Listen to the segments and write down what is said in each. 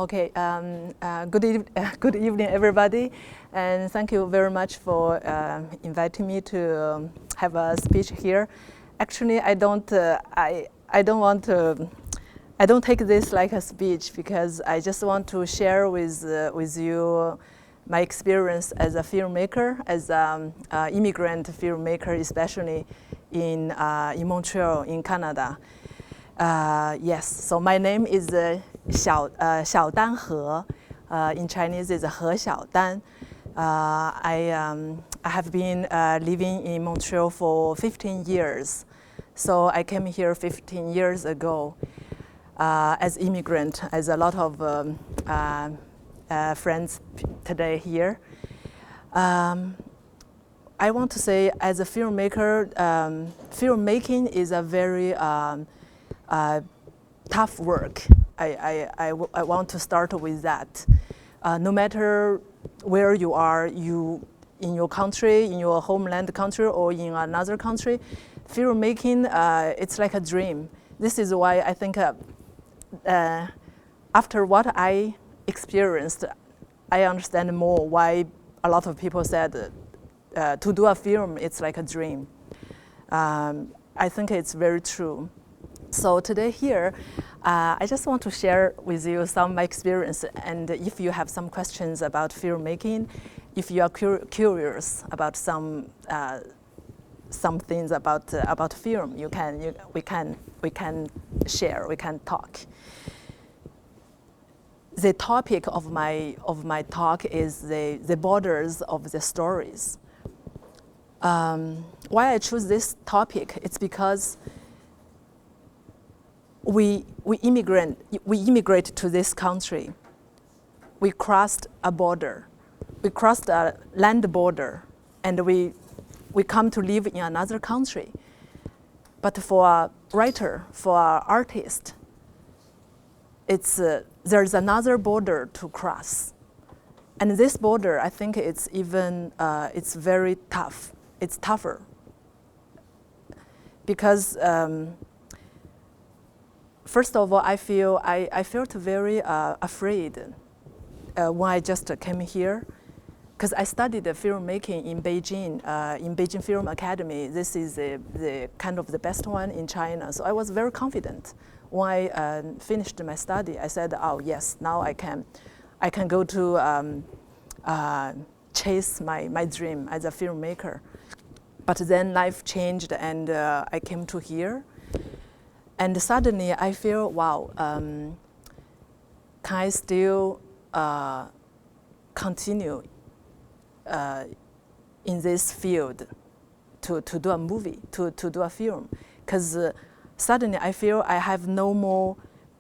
Okay. Good evening, everybody, and thank you very much for inviting me to have a speech here. Actually, I don't take this like a speech because I just want to share with you my experience as a filmmaker, as an immigrant filmmaker, especially in Montreal, in Canada. Yes, so my name is Xiaodan He. In Chinese, is He Xiaodan. I have been living in Montreal for 15 years. So I came here 15 years ago as immigrant, as a lot of friends today here. I want to say, as a filmmaker, filmmaking is a very tough work. I want to start with that. No matter where you are, in your country, in your homeland country, or in another country, filmmaking, it's like a dream. This is why I think after what I experienced, I understand more why a lot of people said to do a film, it's like a dream. I think it's very true. So today here, I just want to share with you some of my experience, and if you have some questions about filmmaking, if you are curious about some things about film, we can share, we can talk. The topic of my talk is the borders of the stories. Why I choose this topic? It's because we immigrate to this country. We crossed a border. We crossed a land border, and we come to live in another country. But for a writer, for an artist, there's another border to cross. And this border, I think it's very tough. It's tougher. Because first of all, I felt very afraid when I just came here, because I studied filmmaking in Beijing Film Academy. This is the kind of the best one in China. So I was very confident. When I finished my study, I said, "Oh yes, now I can go to chase my dream as a filmmaker." But then life changed, and I came to here. And suddenly I feel, wow, can I still continue in this field to do a movie, to do a film? Because suddenly I feel I have no more,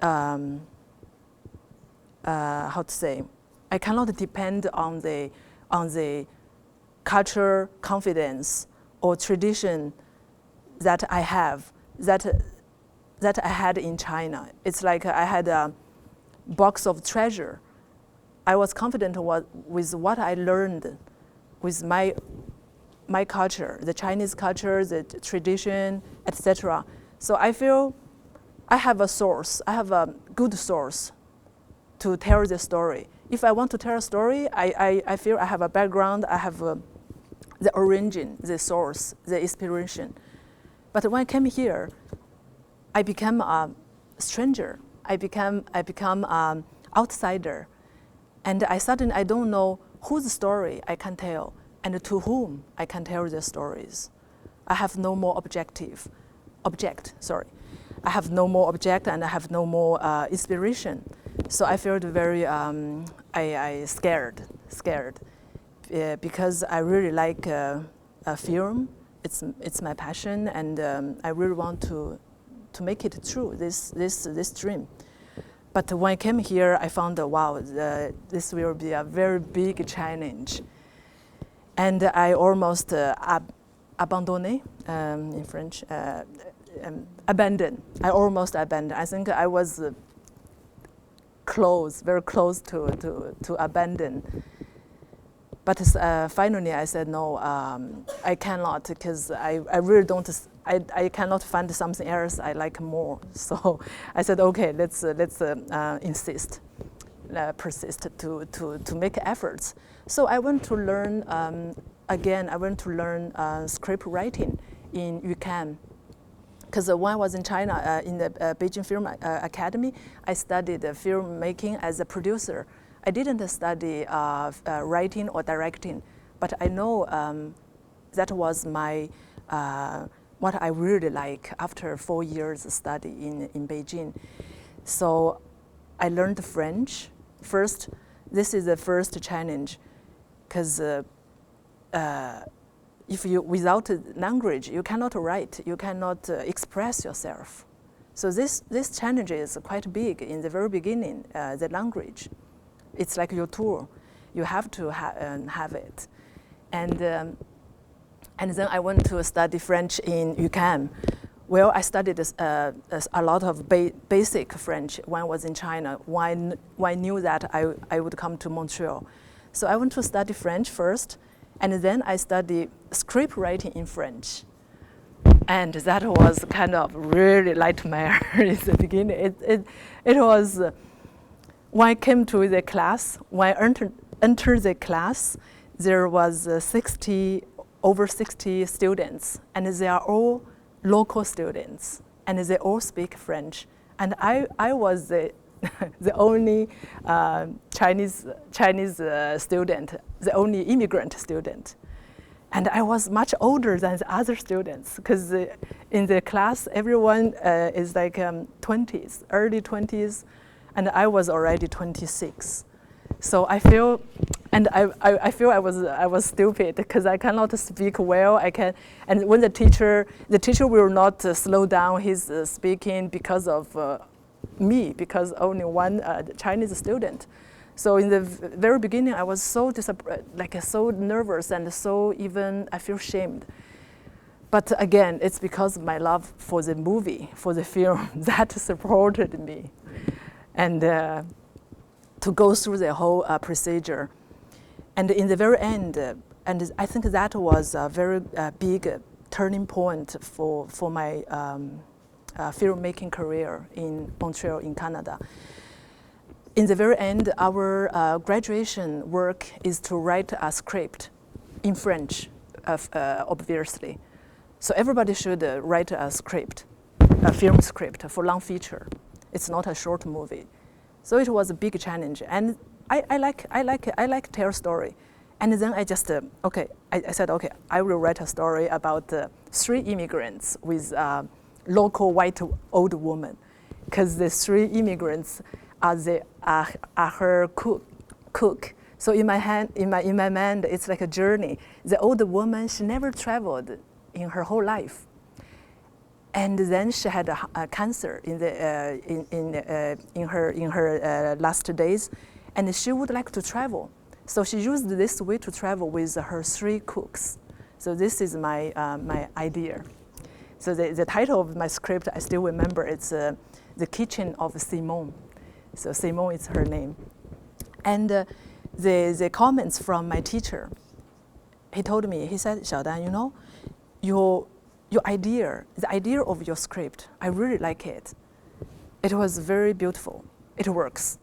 how to say, I cannot depend on the culture, confidence, or tradition that I have, that I had in China. It's like I had a box of treasure. I was confident with what I learned with my culture, the Chinese culture, the tradition, etc. So I feel I have a source, I have a good source to tell the story. If I want to tell a story, I feel I have a background, I have the origin, the source, the inspiration. But when I came here, I became a stranger. I become outsider, and I don't know whose story I can tell and to whom I can tell the stories. I have no more object. I have no more object, and I have no more inspiration. So I felt very I scared because I really like a film. It's my passion, and I really want to make it true, this dream. But when I came here, I found, wow, this will be a very big challenge. And I almost abandonné, in French, abandoned. I almost abandoned. I think I was very close to abandon. But finally I said, no, I cannot, because I really don't, I cannot find something else I like more. So I said, okay, let's insist. persist to make efforts. So I went to learn, again, I went to learn script writing in UCAM. Because when I was in China, in the Beijing Film Academy, I studied filmmaking as a producer. I didn't study writing or directing, but I know that was my what I really like after 4 years study in Beijing. So I learned French first. This is the first challenge, because if you, without language, you cannot write, you cannot express yourself. So this challenge is quite big in the very beginning, the language. It's like your tool. You have to have it. And then I went to study French in UCAM. Well, I studied a lot of basic French when I was in China, when I knew that I would come to Montreal. So I went to study French first, and then I studied script writing in French. And that was kind of really nightmare in the beginning. It was, when I came to the class, when I entered the class, there was over 60 students, and they are all local students, and they all speak French. And I was the only Chinese student, the only immigrant student. And I was much older than the other students, because in the class, everyone is like 20s, early 20s, and I was already 26. So I feel, and I feel I was stupid because I cannot speak well. And when the teacher will not slow down his speaking because of me, because only one Chinese student. So in the very beginning, I was so so nervous, and so even I feel shamed. But again, it's because of my love for the movie, for the film, that supported me, and to go through the whole procedure. And in the very end, and I think that was a very big turning point for my filmmaking career in Montreal, in Canada. In the very end, our graduation work is to write a script in French, obviously. So everybody should write a script, a film script for long feature. It's not a short movie. So it was a big challenge, and I like tell story. And then I just I said, okay, I will write a story about 3 immigrants with local white old woman, because the 3 immigrants are her cook. So in my mind, it's like a journey. The old woman, she never traveled in her whole life, and then she had a cancer in her last days, and she would like to travel. So she used this way to travel with her 3 cooks. So this is my idea. So the title of my script, I still remember, it's The Kitchen of Simone. So Simone is her name. And the comments from my teacher, he told me, he said, Xiaodan, you know, your idea, the idea of your script, I really like it. It was very beautiful. It works.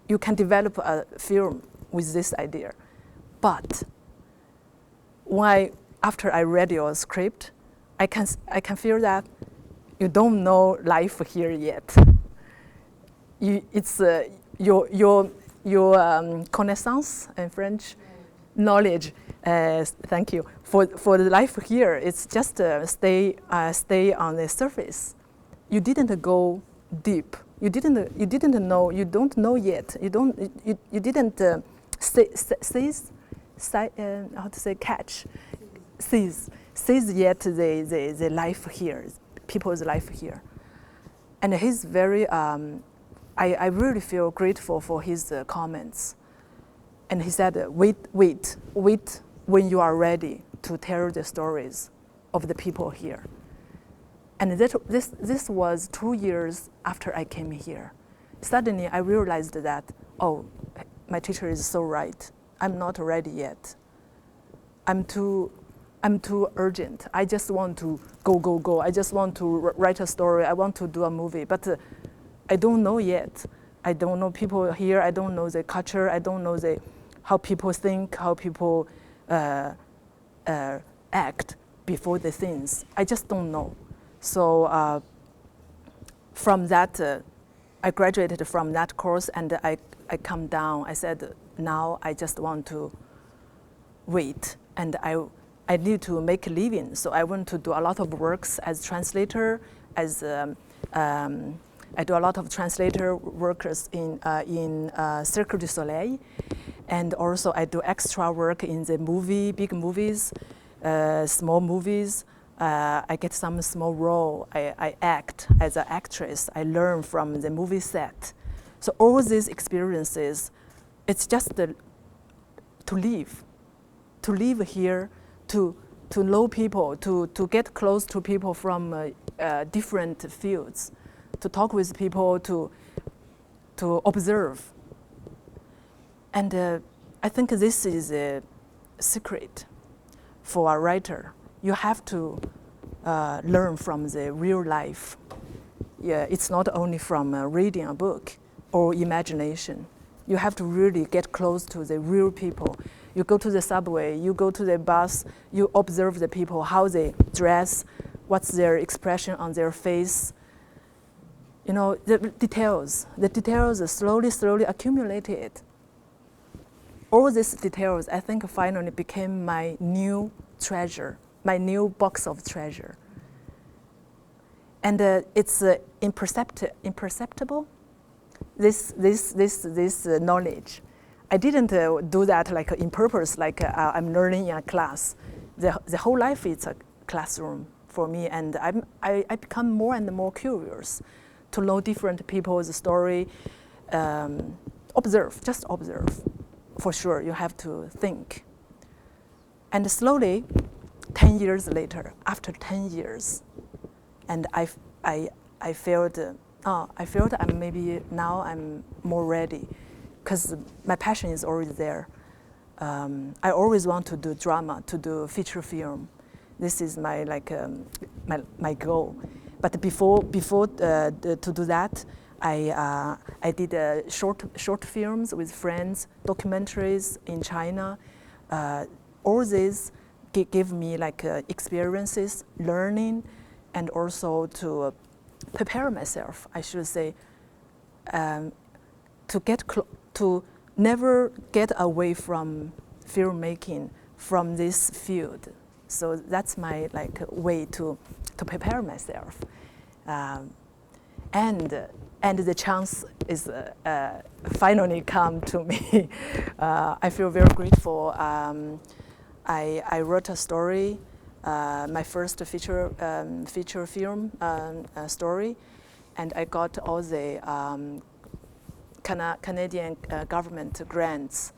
You can develop a film with this idea. But after I read your script, I can feel that you don't know life here yet. It's your connaissance in French, knowledge. Thank you for the life here. It's just stay on the surface. You didn't go deep. You didn't know. You don't know yet. You didn't seize yet the life here, people's life here. And he's very. I really feel grateful for his comments. And he said, wait when you are ready to tell the stories of the people here. And this was 2 years after I came here. Suddenly I realized that, oh, my teacher is so right. I'm not ready yet. I'm too urgent. I just want to go. I just want to write a story. I want to do a movie, but I don't know yet. I don't know people here. I don't know the culture. I don't know how people think, how people act before the things. I just don't know. So from that, I graduated from that course, and I come down. I said, now I just want to wait, and I need to make a living. So I want to do a lot of works as translator, as I do a lot of translator works in Cirque du Soleil, and also I do extra work in the big movies, small movies. I get some small role. I act as an actress. I learn from the movie set. So all these experiences, it's just to live here, to know people, to get close to people from different fields, to talk with people, to observe. And I think this is a secret for a writer. You have to learn from the real life. Yeah, it's not only from reading a book or imagination. You have to really get close to the real people. You go to the subway, you go to the bus, you observe the people, how they dress, what's their expression on their face. You know, the details are slowly accumulated. All these details, I think, finally became my new treasure, my new box of treasure. And it's imperceptible, this knowledge. I didn't do that like in purpose, like I'm learning in a class. The whole life is a classroom for me, and I become more and more curious to know different people's story. Just observe. For sure, you have to think. And slowly, 10 years later, after 10 years, and I felt maybe now I'm more ready, because my passion is already there. I always want to do drama, to do feature film. This is my my goal. But before to do that, I did short films with friends, documentaries in China. All these give me experiences, learning, and also to prepare myself, I should say, to never get away from filmmaking, from this field. So that's my way to prepare myself, and the chance is finally come to me. I feel very grateful. I wrote a story, my first feature film story, and I got all the Canadian government grants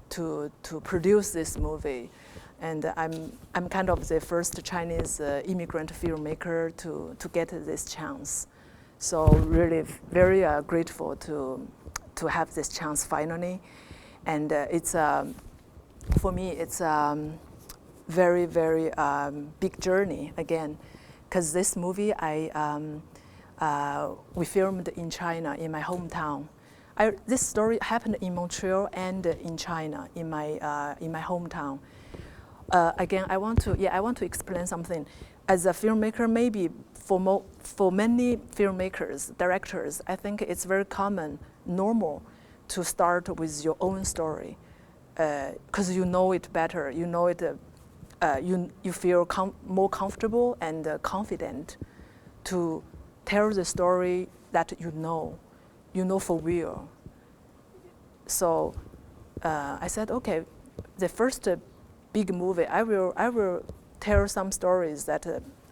to produce this movie. And I'm kind of the first Chinese immigrant filmmaker to get this chance. So really very grateful to have this chance finally. And it's for me it's very big journey again, because this movie we filmed in China, in my hometown. This story happened in Montreal and in China, in my hometown. Again, I want to explain something. As a filmmaker, maybe for many filmmakers, directors, I think it's very common, normal, to start with your own story, because you know it better. You know it. You feel more comfortable and confident to tell the story that you know for real. So I said, okay, the first big movie, I will tell some stories that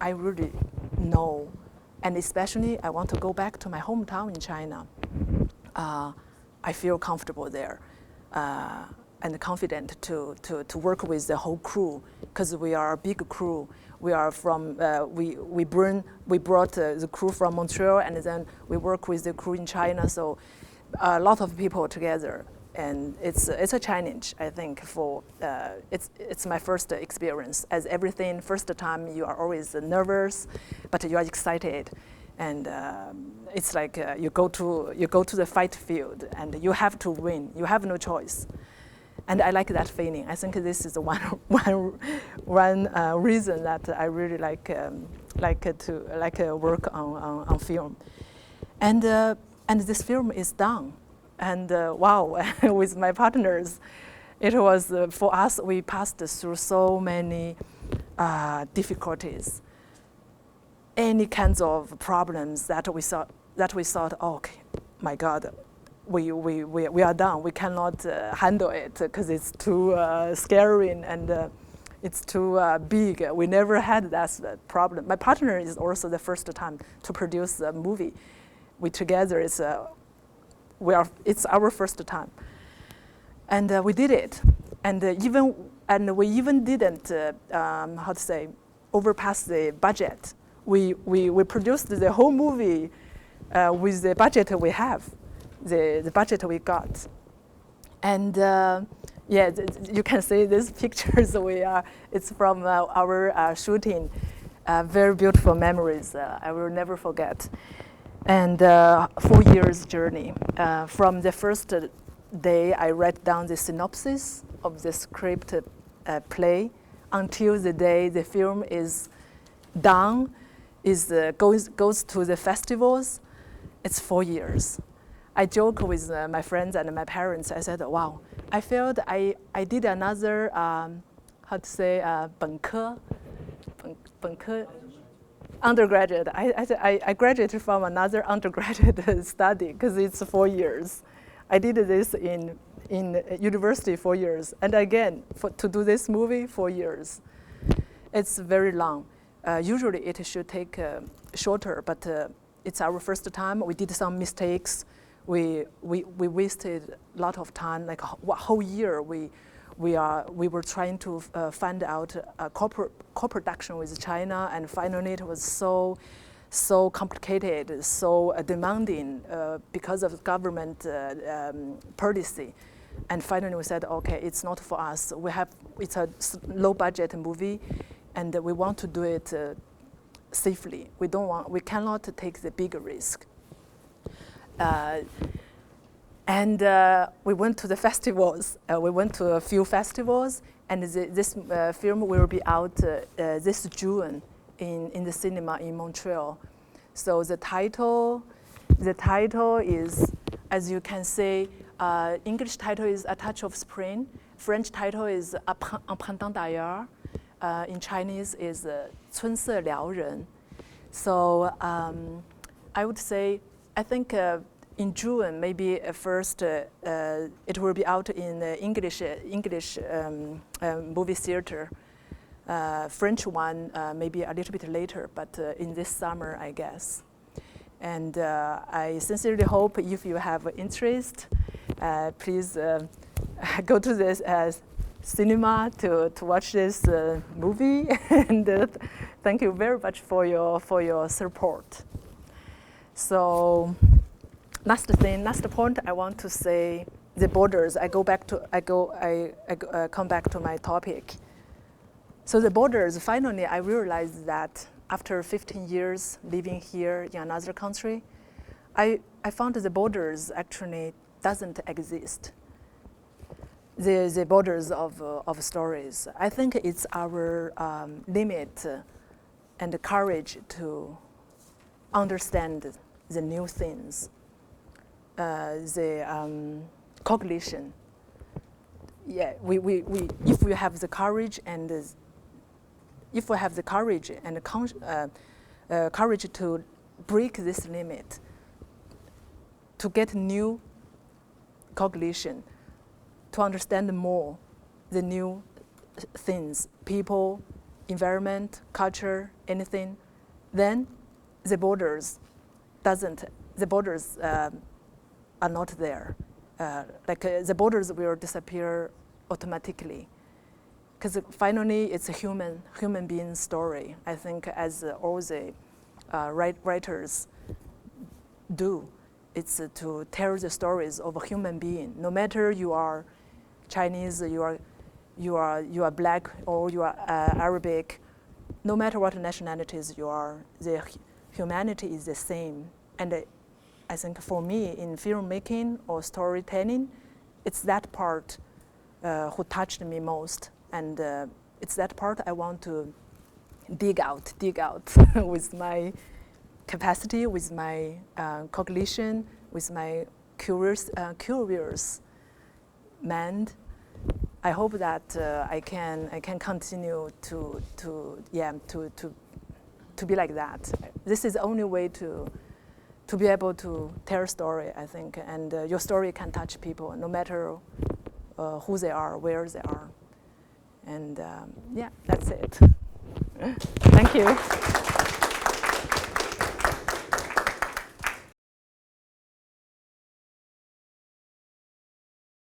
I really know, and especially I want to go back to my hometown in China. I feel comfortable there and confident to work with the whole crew, because we are a big crew. We are from we brought the crew from Montreal, and then we work with the crew in China. So a lot of people together, and it's a challenge, I think. For it's my first experience. As everything, first time you are always nervous, but you are excited, And it's like you go to the fight field and you have to win. You have no choice. And I like that feeling. I think this is one reason that I really like work on film. And this film is done. And wow, with my partners, it was for us. We passed through so many difficulties, any kinds of problems that we thought, oh, okay, my God, we are done. We cannot handle it because it's too scary and it's too big. We never had that problem. My partner is also the first time to produce a movie. We together it's our first time, and we did it, and we even didn't overpass the budget. We produced the whole movie with the budget we have, the budget we got, and yeah, you can see these pictures. It's from our shooting, very beautiful memories. I will never forget. And 4 years journey. From the first day I write down the synopsis of the script play until the day the film is done, goes to the festivals, it's 4 years. I joke with my friends and my parents. I said, wow, I felt I did another, undergraduate. I graduated from another undergraduate study because it's 4 years. I did this in university 4 years, and again to do this movie 4 years. It's very long. Usually it should take shorter, but it's our first time. We did some mistakes. We wasted a lot of time, like a whole year. We were trying to find out a co-production with China, and finally it was so complicated, so demanding because of government policy. And finally we said, okay, it's not for us. It's a low budget movie, and we want to do it safely. We cannot take the big risk. And we went to the festivals. We went to a few festivals, and this film will be out this June in the cinema in Montreal. So the title is, as you can see, English title is A Touch of Spring. French title is Un printemps d'ailleurs. In Chinese is 春色撩人. So I would say, I think in June, maybe first it will be out in the English movie theater. French one maybe a little bit later, but in this summer, I guess. And I sincerely hope if you have interest, please go to this cinema to watch this movie. And thank you very much for your support. So. Last point I want to say, the borders. I come back to my topic. So the borders, finally I realized that after 15 years living here in another country, I found the borders actually doesn't exist. The borders of stories. I think it's our limit and the courage to understand the new things. The cognition. Yeah, if we have the courage and if we have the courage and courage to break this limit, to get new cognition, to understand more the new things, people, environment, culture, anything, then the borders are not there. The borders will disappear automatically. Because finally, it's a human being story. I think as all the writers do, it's to tell the stories of a human being. No matter you are Chinese, you are black, or you are Arabic, no matter what nationalities you are, humanity is the same. And I think for me, in filmmaking or storytelling, it's that part who touched me most. And it's that part I want to dig out with my capacity, with my cognition, with my curious mind. I hope that I can continue to be like that. This is the only way to be able to tell a story, I think, and your story can touch people no matter who they are, where they are. And yeah, that's it. Thank you.